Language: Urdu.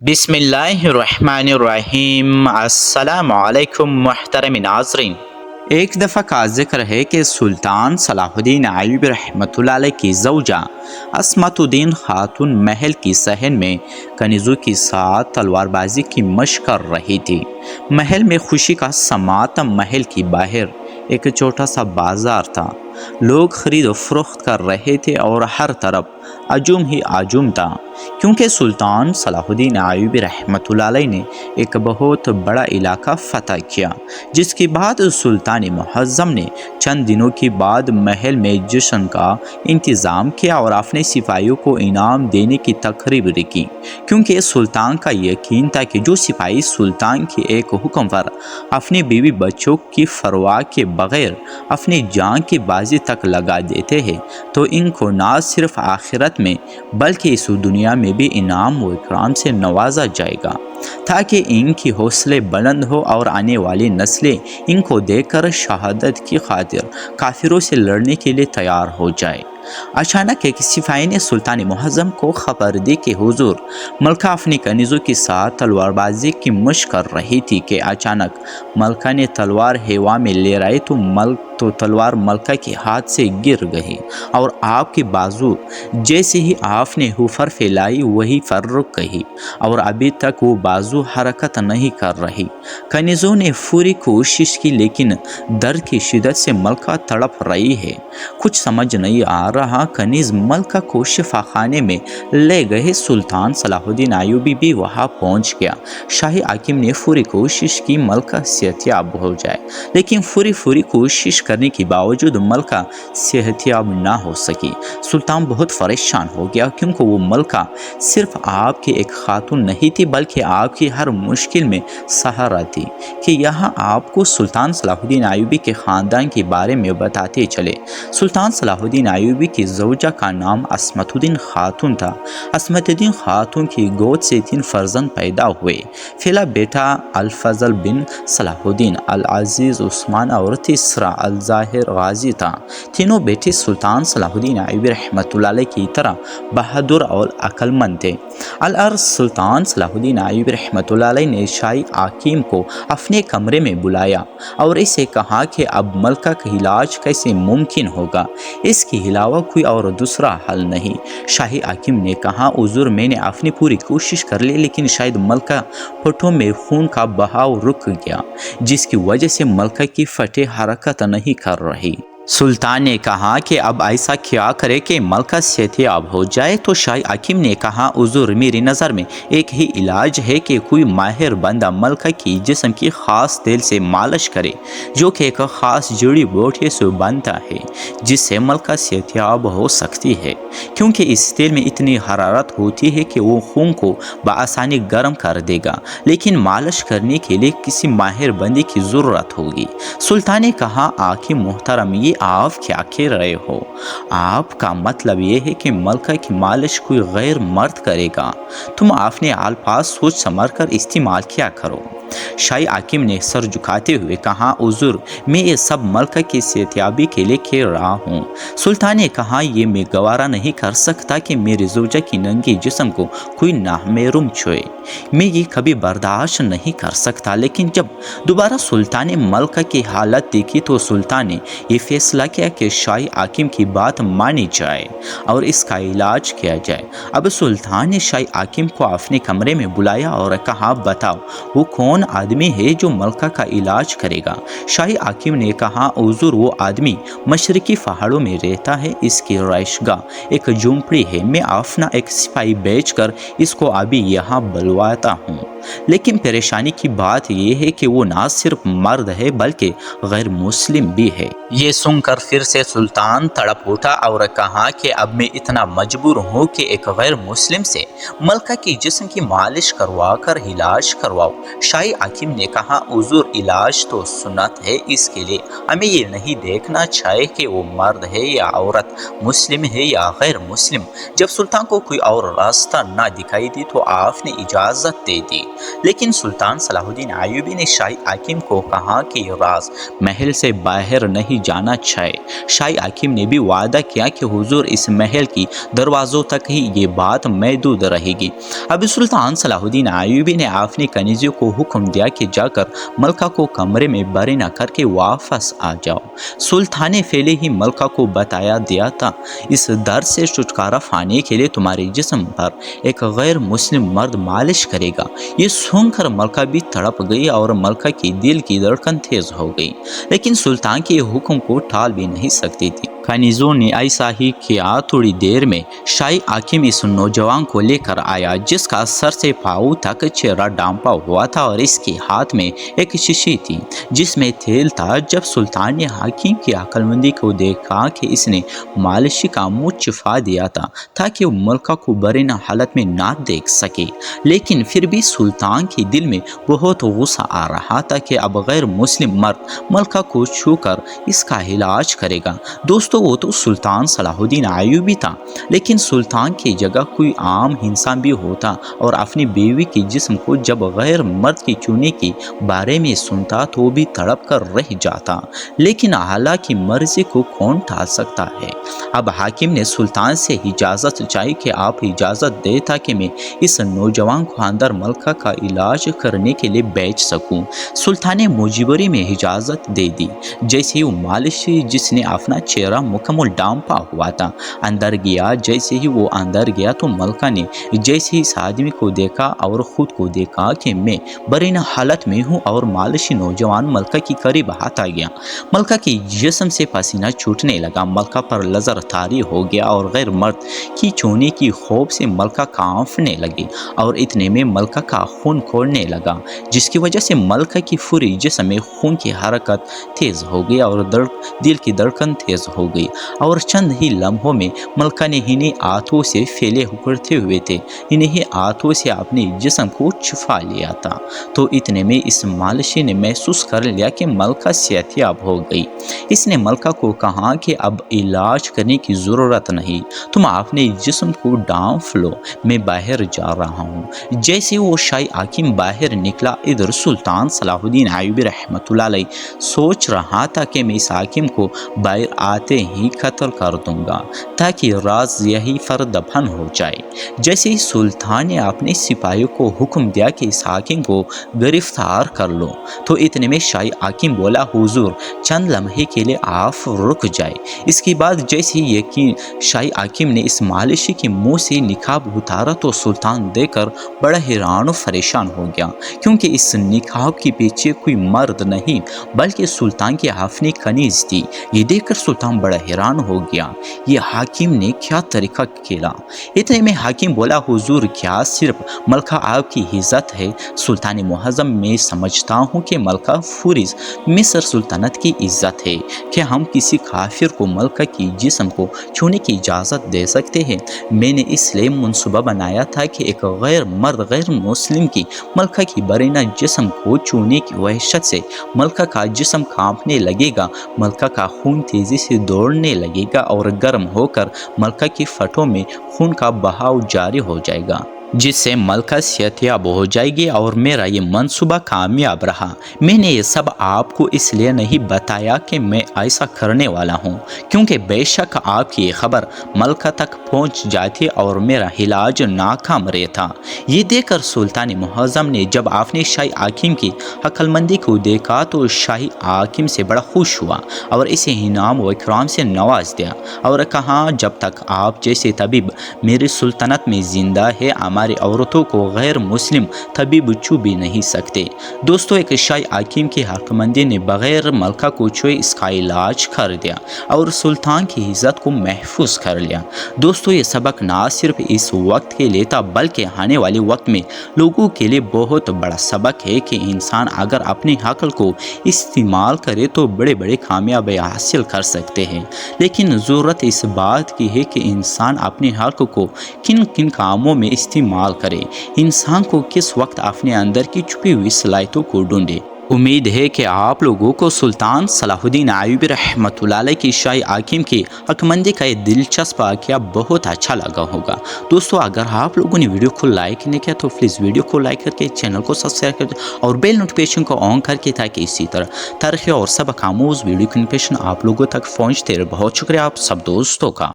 بسم اللہ الرحمن الرحیم۔ السلام علیکم محترم ناظرین۔ ایک دفعہ کا ذکر ہے کہ سلطان صلاح الدین ایوبی رحمۃ اللہ علیہ کی زوجہ عصمت الدین خاتون محل کی صحن میں کنیزوں کے ساتھ تلوار بازی کی مشق کر رہی تھی۔ محل میں خوشی کا سماں، محل کی باہر ایک چھوٹا سا بازار تھا۔ لوگ خرید و فروخت کر رہے تھے اور ہر طرف ہجوم ہی ہجوم تھا، کیونکہ سلطان صلاح الدین ایوبی رحمۃ اللہ علیہ نے ایک بہت بڑا علاقہ فتح کیا، جس کے بعد سلطان معظم نے چند دنوں کے بعد محل میں جشن کا انتظام کیا اور اپنے سپاہیوں کو انعام دینے کی تقریب رکھی، کیونکہ سلطان کا یقین تھا کہ جو سپاہی سلطان کے ایک حکم پر اپنے بیوی بچوں کی پرواہ کے بغیر اپنی جان کی بازی تک لگا دیتے ہیں تو ان کو نہ صرف آخرت میں بلکہ اس دنیا میں بھی انعام و اکرام سے نوازا جائے گا، تاکہ ان کی حوصلے بلند ہو اور آنے والی نسلیں ان کو دیکھ کر شہادت کی خاطر کافروں سے لڑنے کے لیے تیار ہو جائے۔ اچانک ایک سپاہی نے سلطان معظم کو خبر دی کہ حضور، ملکہ اپنی کنیزوں کے ساتھ تلوار بازی کی مشق کر رہی تھی کہ اچانک ملکہ نے تلوار ہوا میں لہرائی تو تلوار ملکہ کے ہاتھ سے گر گئی اور آپ کی بازو جیسے ہی آپ نے اوپر پھیلائی وہی پر رک گئی اور ابھی تک وہ بازو حرکت نہیں کر رہی۔ کنیزوں نے پوری کوشش کی، لیکن درد کی شدت سے ملکہ تڑپ رہی ہے۔ کچھ سمجھ نہیں آ رہا۔ کنیز ملکہ کو شفا خانے میں لے گئے۔ سلطان صلاح الدین ایوبی بھی وہاں پہنچ گیا۔ شاہی حاکم نے پوری کوشش کی ملکہ صحت یاب ہو جائے، لیکن پوری کوشش کرنے کے باوجود ملکہ صحت یاب نہ ہو سکی۔ سلطان بہت پریشان ہو گیا، کیونکہ وہ ملکہ صرف آپ کی ایک خاتون نہیں تھی بلکہ آپ کی ہر مشکل میں سہارا تھی۔ کہ یہاں آپ کو سلطان صلاح الدین ایوبی کے خاندان کے بارے میں بتاتے چلے۔ سلطان صلاح الدین ایوبی کی زوجہ کا نام عصمت الدین خاتون تھا۔ عصمت الدین خاتون کی گود سے 3 فرزند پیدا ہوئے۔ پہلا بیٹا الفضل بن صلاح الدین، العزیز عثمان اور تیسرا الظاہر غازی تھا۔ تینوں بیٹے سلطان صلاح الدین ایوبی رحمۃ اللہ علیہ کی طرح بہادر اور عقل مند تھے۔ العرض سلطان صلاح الدین ایوبی رحمۃ اللہ علیہ نے شاہی حاکم کو اپنے کمرے میں بلایا اور اسے کہا کہ اب ملکہ کا علاج کیسے ممکن ہوگا، اس کے علاوہ کوئی اور دوسرا حل نہیں۔ شاہی حاکم نے کہا، حضور، میں نے اپنی پوری کوشش کر لی، لیکن شاید ملکہ پٹھوں میں خون کا بہاؤ رک گیا، جس کی وجہ سے ملکہ کی پٹھیں حرکت نہیں کر رہی۔ سلطان نے کہا کہ اب ایسا کیا کرے کہ ملکہ صحت یاب ہو جائے؟ تو شاہی حاکم نے کہا، حضور، میری نظر میں ایک ہی علاج ہے کہ کوئی ماہر بندہ ملکہ کی جسم کی خاص تیل سے مالش کرے، جو کہ ایک خاص جڑی بوٹی سے بنتا ہے، جس سے ملکہ صحت یاب ہو سکتی ہے، کیونکہ اس تیل میں اتنی حرارت ہوتی ہے کہ وہ خون کو بآسانی گرم کر دے گا، لیکن مالش کرنے کے لیے کسی ماہر بندے کی ضرورت ہوگی۔ سلطان نے کہا، حاکم محترم، یہ آپ کیا کہہ رہے ہو؟ آپ کا مطلب یہ ہے کہ ملکہ کی مالش کوئی غیر مرد کرے گا؟ تم اپنے الفاظ سوچ سمجھ کر استعمال کیا کرو۔ شاہی حاکم نے سر جھکاتے ہوئے کہا، حضور، میں یہ سب ملکہ کی صحت یابی کے لیے کہہ رہا ہوں۔ سلطان نے کہا، یہ میں گوارا نہیں کر سکتا کہ میری زوجہ کی ننگی جسم کو کوئی نامحرم چھوئے، میں یہ کبھی برداشت نہیں کر سکتا۔ لیکن جب دوبارہ سلطان نے ملکہ کی حالت دیکھی تو سلطان نے یہ فیصلہ کیا کہ شاہی حاکم کی بات مانی جائے اور اس کا علاج کیا جائے۔ اب سلطان نے شاہی حاکم کو اپنے کمرے میں بلایا اور کہا، بتاؤ، وہ کون آدمی ہے جو ملکہ کا علاج کرے گا؟ شاہی حاکم نے کہا، حضور، وہ آدمی مشرقی پہاڑوں میں رہتا ہے، اس کی رہائش گاہ ایک جھونپڑی ہے، میں اپنا ایک سپاہی بھیج کر اس کو ابھی یہاں بلواتا ہوں۔ لیکن پریشانی کی بات یہ ہے کہ وہ نہ صرف مرد ہے بلکہ غیر مسلم بھی ہے۔ یہ سن کر پھر سے سلطان تڑپ اٹھا اور کہا کہ اب میں اتنا مجبور ہوں کہ ایک غیر مسلم سے ملکہ کی جسم کی مالش کروا کر علاج کرواؤ۔ شاہی حاکم نے کہا، حضور، علاج تو سنت ہے، اس کے لیے ہمیں یہ نہیں دیکھنا چاہیے کہ وہ مرد ہے یا عورت، مسلم ہے یا غیر مسلم۔ جب سلطان کو کوئی اور راستہ نہ دکھائی دی تو آپ نے اجازت دے دی۔ لیکن سلطان صلاح الدین ایوبی نے شاہ حاکم کو کہا کہ راز محل سے باہر نہیں جانا چاہیے۔ شاہ حاکم نے بھی وعدہ کیا کہ حضور اس محل کی دروازوں تک ہی یہ بات محدود رہے گی۔ اب سلطان صلاح الدین ایوبی نے اپنے کنیزوں کو حکم دیا کہ جا کر ملکہ کو کمرے میں برہنہ کر کے واپس آ جاؤ۔ سلطان نے پہلے ہی ملکہ کو بتایا دیا تھا، اس درد سے چھٹکارا پانے کے لیے تمہارے جسم پر ایک غیر مسلم مرد مالش کرے گا۔ یہ سن کر ملکہ بھی تڑپ گئی اور ملکہ کی دل کی دھڑکن تیز ہو گئی، لیکن سلطان کے حکم کو ٹال بھی نہیں سکتی تھی۔ کنیزوں نے ایسا ہی کیا۔ تھوڑی دیر میں شاہ حاکم اس نوجوان کو لے کر آیا جس کا سر سے پاؤں تک چہرہ ڈھانپا ہوا تھا اور اس کے ہاتھ میں ایک شیشی تھی جس میں تیل تھا۔ جب سلطان نے حاکم کی عقل مندی کو دیکھا کہ اس نے مالشی کا منہ چھپا دیا تھا تاکہ وہ ملکہ کو برہنہ حالت میں نہ دیکھ سکے، لیکن پھر بھی سلطان کے دل میں بہت غصہ آ رہا تھا کہ اب غیر مسلم مرد ملکہ کو چھو کر اس کا علاج کرے گا۔ دوستو، وہ تو سلطان صلاح الدین ایوبی تھا، لیکن سلطان کی جگہ کوئی عام انسان بھی ہوتا اور اپنی بیوی کے جسم کو جب غیر مرد کی چھونے کے بارے میں سنتا تو بھی تڑپ کر رہ جاتا، لیکن اللہ کی مرضی کو کون ٹال سکتا ہے۔ اب حاکم نے سلطان سے اجازت چاہی کہ آپ اجازت دے تاکہ میں اس نوجوان کو اندر ملکہ کا علاج کرنے کے لیے بھیج سکوں۔ سلطان نے مجبوری میں اجازت دے دی۔ جیسے ہی وہ مالشی جس نے اپنا چہرہ مکمل ڈھانپا ہوا تھا اندر گیا، جیسے ہی وہ اندر گیا تو ملکہ نے جیسے ہی اس آدمی کو دیکھا اور خود کو دیکھا کہ میں برہنہ حالت میں ہوں، اور مالشی نوجوان ملکہ کے قریب آتا گیا۔ ملکہ کی جسم سے پسینہ چھوٹنے لگا، ملکہ پر نظر طاری ہو گیا اور غیر مرد کی چھونے کی خوف سے ملکہ کانپنے لگی، اور اتنے میں ملکہ کا خون کھولنے لگا جس کی وجہ سے ملکہ کی پوری جسم میں خون کی حرکت تیز ہو گئی اور دل کی دھڑکن تیز ہو گئی، اور چند ہی لمحوں میں ملکہ نے انہیں ہاتھوں سے پھیلے اکھڑتے ہوئے تھے انہیں ہاتھوں سے اپنے جسم کو چھپا لیا تھا۔ تو اتنے میں اس مالشی نے محسوس کر لیا کہ ملکہ صحت یاب ہو گئی۔ اس نے ملکہ کو کہا کہ اب علاج کرنے کی ضرورت نہیں، تم اپنے جسم کو ڈھانپ لو، میں باہر جا رہا ہوں۔ جیسے وہ شاہ حاکم باہر نکلا، ادھر سلطان صلاح الدین ایوبی رحمۃ اللہ علیہ سوچ رہا تھا کہ میں اس حاکم کو باہر آتے ہی قتل کر دوں گا تاکہ راز یہی پر دفن ہو جائے۔ جیسے ہی سلطان نے اپنے سپاہیوں کو حکم دیا کہ اس حاکم کو گرفتار کر لو، تو اتنے میں شاہ حاکم بولا، حضور چند لمحے کے لیے آپ رک جائے۔ اس کے بعد جیسے ہی شاہ حاکم نے اس مالشی کے منہ سے نقاب اتارا تو سلطان دیکھ کر بڑا حیران و پریشان ہو گیا، کیونکہ اس نقاب کے پیچھے کوئی مرد نہیں بلکہ سلطان کی اپنی کنیز تھی۔ یہ دیکھ کر سلطان بڑا حیران ہو گیا، یہ حاکم نے کیا طریقہ کیا؟ اتنے میں حاکم بولا، حضور کیا صرف ملکہ آپ کی عزت ہے؟ سلطان معظم، میں سمجھتا ہوں کہ ملکہ پوری مصر سلطنت کی عزت ہے کہ ہم کسی کافر کو ملکہ کی جسم کو چھونے کی اجازت دے سکتے ہیں۔ میں نے اس لیے منصوبہ بنایا تھا کہ ایک غیر مرد غیر مسلم کی ملکہ کی برہنہ جسم کو چھونے کی وحشت سے ملکہ کا جسم کانپنے لگے گا، ملکہ کا خون تیزی سے دوڑنے لگے گا اور گرم ہو کر ملکہ کی پٹھوں میں خون کا بہاؤ جاری ہو جائے گا، جس سے ملکہ صحت یاب ہو جائے گی، اور میرا یہ منصوبہ کامیاب رہا۔ میں نے یہ سب آپ کو اس لیے نہیں بتایا کہ میں ایسا کرنے والا ہوں، کیونکہ بے شک آپ کی یہ خبر ملکہ تک پہنچ جاتی اور میرا علاج ناکام رہتا۔ یہ دیکھ کر سلطان معظم نے جب آپ نے شاہ حاکم کی عقل مندی کو دیکھا تو شاہ حاکم سے بڑا خوش ہوا اور اسے انعام و اکرام سے نواز دیا اور کہا، جب تک آپ جیسے طبیب میری سلطنت میں زندہ ہے، ہماری عورتوں کو غیر مسلم طبیب چھو بھی نہیں سکتے۔ دوستو، ایک شاہ حاکم کی عقل مندی نے بغیر ملکہ کو چھوئے اس کا علاج کر دیا اور سلطان کی عزت کو محفوظ کر لیا۔ دوستو، یہ سبق نہ صرف اس وقت کے لیے تھا بلکہ آنے والے وقت میں لوگوں کے لیے بہت بڑا سبق ہے کہ انسان اگر اپنی عقل کو استعمال کرے تو بڑے بڑے کامیابی حاصل کر سکتے ہیں، لیکن ضرورت اس بات کی ہے کہ انسان اپنے عقل کو کن کن کاموں میں استعمال کرے، انسان کو کس وقت اپنے اندر کی چھپی ہوئی صلاحیتوں کو ڈھونڈے۔ امید ہے کہ آپ لوگوں کو سلطان صلاح الدین ایوبی رحمۃ اللہ علیہ کی شاہی حاکم کی عقلمندی کا یہ دلچسپ واقعہ بہت اچھا لگا ہوگا۔ دوستو اگر آپ لوگوں نے ویڈیو کو لائک نہیں کیا تو پلیز ویڈیو کو لائک کر کے چینل کو سبسکرائب کر دیں اور بیل نوٹیفیکیشن کو آن کر کے، تاکہ اسی طرح تاریخی اور سبق آموز ویڈیو کی نوٹیفیکیشن آپ لوگوں تک پہنچتے رہے۔ بہت شکریہ آپ سب دوستوں کا۔